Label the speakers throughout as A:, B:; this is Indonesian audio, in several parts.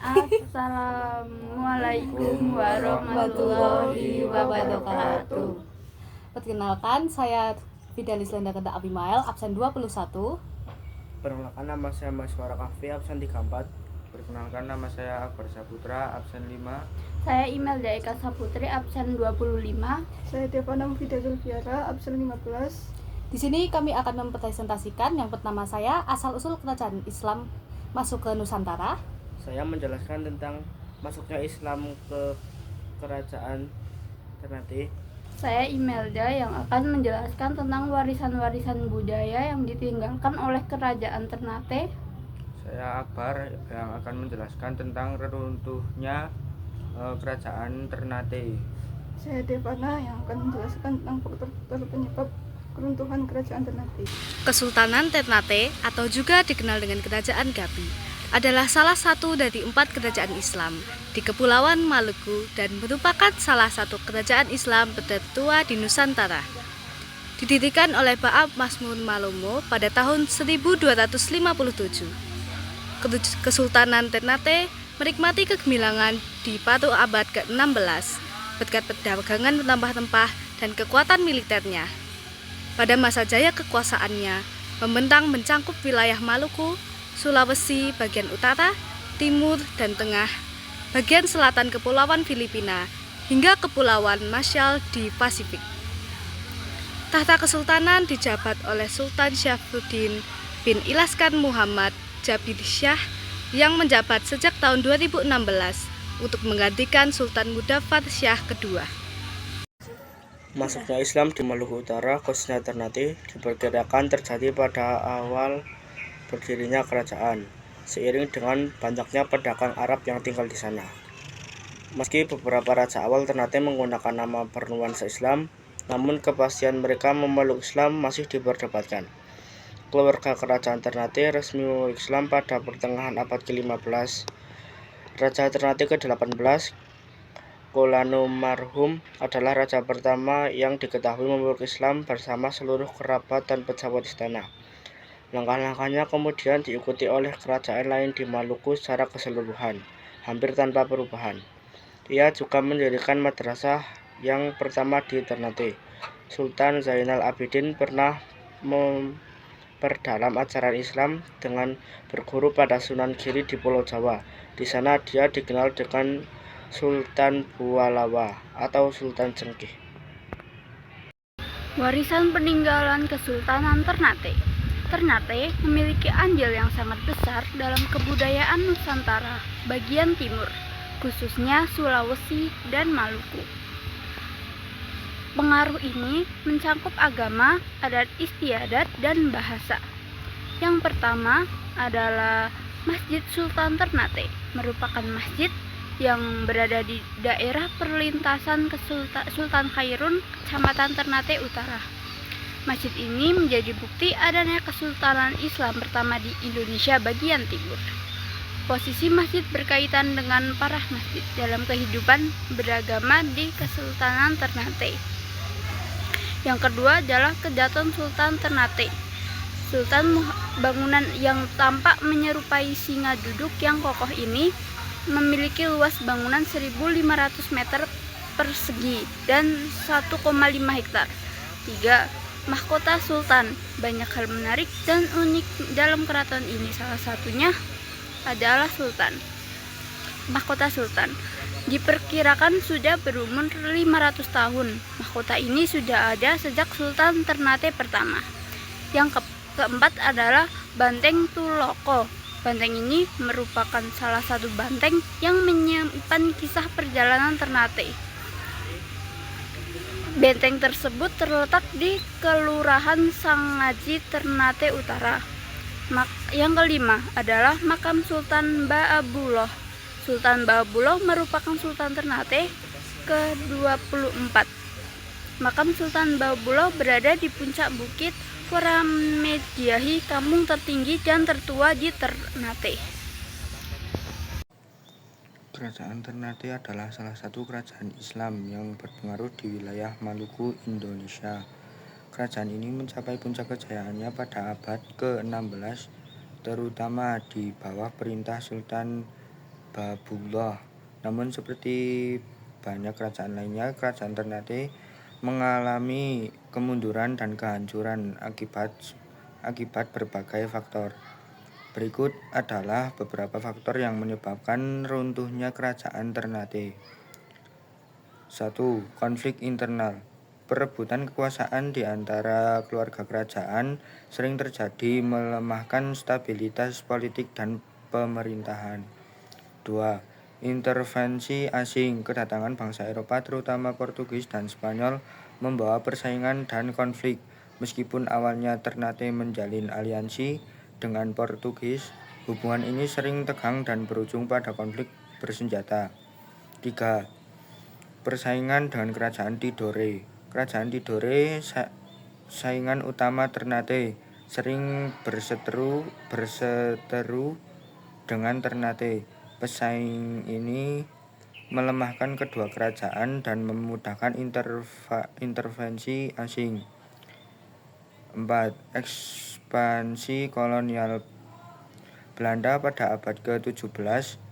A: Assalamualaikum warahmatullahi wabarakatuh.
B: Perkenalkan, saya Fidelis Lenda Kenda Abimael, absen 21.
C: Perkenalkan, nama saya Maswara Kahfi, absen 34. Perkenalkan, nama saya Akbar Saputra, absen 5.
A: Saya Imelda Eka Saputri, absen 25.
D: Saya Devana Mufidah Zulfiara, absen 15.
B: Di sini kami akan mempresentasikan yang pertama saya asal-usul kerajaan Islam masuk ke Nusantara.
C: Saya menjelaskan tentang masuknya Islam ke kerajaan Ternate.
A: Saya Imelda yang akan menjelaskan tentang warisan-warisan budaya yang ditinggalkan oleh kerajaan Ternate.
C: Saya Akbar yang akan menjelaskan tentang reruntuhnya kerajaan Ternate.
D: Saya Devana yang akan menjelaskan tentang faktor-faktor penyebab keruntuhan kerajaan Ternate.
B: Kesultanan Ternate atau juga dikenal dengan Kerajaan Gabi adalah salah satu dari 4 kerajaan Islam di Kepulauan Maluku dan merupakan salah satu kerajaan Islam tertua di Nusantara. Didirikan oleh Baab Masmun Malomo pada tahun 1257. Kesultanan Ternate menikmati kegemilangan di paruh abad ke-16 berkat perdagangan rempah-rempah dan kekuatan militernya. Pada masa jaya kekuasaannya, membentang mencangkup wilayah Maluku, Sulawesi bagian utara, timur, dan tengah, bagian selatan Kepulauan Filipina, hingga Kepulauan Marshall di Pasifik. Tahta kesultanan dijabat oleh Sultan Syafruddin bin Ilaskan Muhammad Jabir Syah yang menjabat sejak tahun 2016 untuk menggantikan Sultan Mudaffar Syah kedua.
C: Masuknya Islam di Maluku Utara, khususnya Ternate, diperkirakan terjadi pada awal berdirinya kerajaan, seiring dengan banyaknya pedagang Arab yang tinggal di sana. Meski beberapa raja awal Ternate menggunakan nama bernuansa Islam, namun kepastian mereka memeluk Islam masih diperdebatkan. Keluarga kerajaan Ternate resmi memeluk Islam pada pertengahan abad ke-15. Raja Ternate ke-18, Kolano Marhum, adalah raja pertama yang diketahui memeluk Islam bersama seluruh kerabat dan pejabat istana. Langkah-langkahnya kemudian diikuti oleh kerajaan lain di Maluku secara keseluruhan, hampir tanpa perubahan. Ia juga mendirikan madrasah yang pertama di Ternate. Sultan Zainal Abidin pernah memperdalam ajaran Islam dengan berguru pada Sunan Giri di Pulau Jawa. Di sana dia dikenal dengan Sultan Bualawa atau Sultan Cengkih.
A: Warisan peninggalan Kesultanan Ternate. Ternate memiliki andil yang sangat besar dalam kebudayaan Nusantara bagian timur, khususnya Sulawesi dan Maluku. Pengaruh ini mencangkup agama, adat istiadat, dan bahasa. Yang pertama adalah Masjid Sultan Ternate, merupakan masjid yang berada di daerah perlintasan Sultan Khairun, Kecamatan Ternate Utara. Masjid ini menjadi bukti adanya Kesultanan Islam pertama di Indonesia bagian timur. Posisi masjid berkaitan dengan para masjid dalam kehidupan beragama di Kesultanan Ternate. Yang kedua adalah Kedaton Sultan Ternate. Bangunan yang tampak menyerupai singa duduk yang kokoh ini memiliki luas bangunan 1.500 meter persegi dan 1,5 hektar. 3. Mahkota Sultan. Banyak hal menarik dan unik dalam keraton ini, salah satunya adalah Sultan. Mahkota Sultan diperkirakan sudah berumur 500 tahun. Mahkota ini sudah ada sejak Sultan Ternate pertama. Yang keempat adalah Banteng Tuloko. Banteng ini merupakan salah satu banteng yang menyimpan kisah perjalanan Ternate. Benteng tersebut terletak di Kelurahan Sangaji, Ternate Utara. Yang kelima adalah Makam Sultan Ba'abullah. Sultan Ba'abullah merupakan Sultan Ternate ke-24. Makam Sultan Ba'abullah berada di puncak bukit Waramediahi, kampung tertinggi dan tertua di Ternate.
C: Kerajaan Ternate adalah salah satu kerajaan Islam yang berpengaruh di wilayah Maluku, Indonesia. Kerajaan ini mencapai puncak kejayaannya pada abad ke-16, terutama di bawah perintah Sultan Babullah. Namun seperti banyak kerajaan lainnya, kerajaan Ternate mengalami kemunduran dan kehancuran akibat berbagai faktor. Berikut adalah beberapa faktor yang menyebabkan runtuhnya kerajaan Ternate. 1. Konflik internal. Perebutan kekuasaan di antara keluarga kerajaan sering terjadi, melemahkan stabilitas politik dan pemerintahan. 2. Intervensi asing. Kedatangan bangsa Eropa terutama Portugis dan Spanyol membawa persaingan dan konflik. Meskipun awalnya Ternate menjalin aliansi dengan Portugis, hubungan ini sering tegang dan berujung pada konflik bersenjata. 3. Persaingan dengan kerajaan Tidore. Kerajaan Tidore, saingan utama Ternate, sering berseteru dengan Ternate. Pesaing ini melemahkan kedua kerajaan dan memudahkan intervensi asing. 4. Ekspansi kolonial. Belanda pada abad ke-17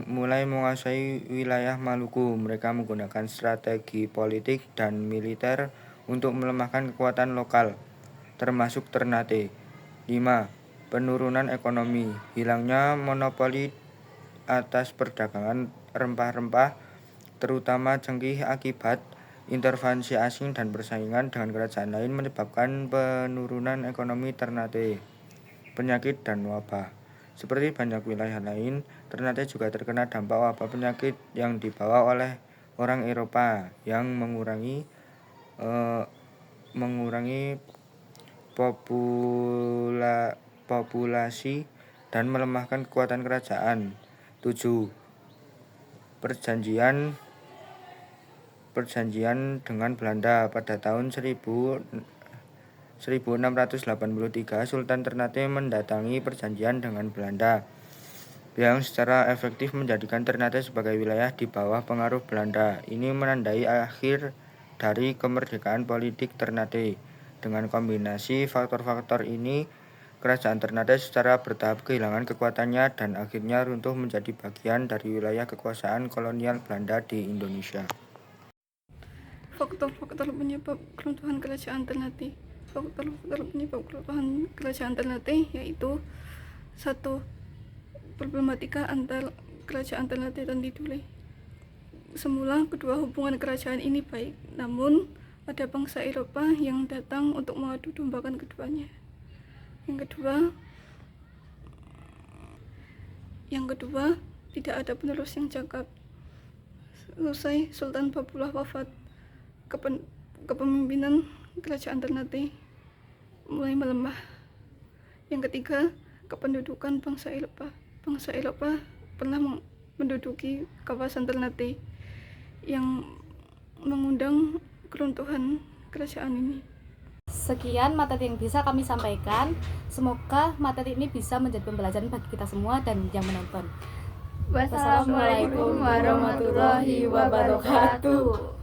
C: mulai menguasai wilayah Maluku. Mereka menggunakan strategi politik dan militer untuk melemahkan kekuatan lokal, termasuk Ternate. 5. Penurunan ekonomi. Hilangnya monopoli atas perdagangan rempah-rempah, terutama cengkih, akibat intervensi asing dan persaingan dengan kerajaan lain menyebabkan penurunan ekonomi Ternate. Penyakit dan wabah. Seperti banyak wilayah lain, Ternate juga terkena dampak wabah penyakit yang dibawa oleh orang Eropa yang mengurangi populasi dan melemahkan kekuatan kerajaan. 7. Perjanjian dengan Belanda. Pada tahun 1683, Sultan Ternate mendatangi perjanjian dengan Belanda yang secara efektif menjadikan Ternate sebagai wilayah di bawah pengaruh Belanda. Ini menandai akhir dari kemerdekaan politik Ternate. Dengan kombinasi faktor-faktor ini, kerajaan Ternate secara bertahap kehilangan kekuatannya dan akhirnya runtuh menjadi bagian dari wilayah kekuasaan kolonial Belanda di Indonesia.
D: Faktor-faktor penyebab keruntuhan kerajaan Ternate. Faktor-faktor penyebab keruntuhan kerajaan Ternate yaitu 1. Problematika antar kerajaan Ternate dan Tidore. Semula kedua hubungan kerajaan ini baik, namun ada bangsa Eropa yang datang untuk mengadu dombakan keduanya. Yang kedua, tidak ada penerus yang cakap. Selesai Sultan Babullah wafat, kepemimpinan kerajaan Ternate mulai melemah. Yang ketiga, kependudukan bangsa Eropa. Bangsa Eropa pernah menduduki kawasan Ternate yang mengundang keruntuhan kerajaan ini.
B: Sekian materi yang bisa kami sampaikan. Semoga materi ini bisa menjadi pembelajaran bagi kita semua dan yang menonton.
A: Wassalamualaikum warahmatullahi wabarakatuh.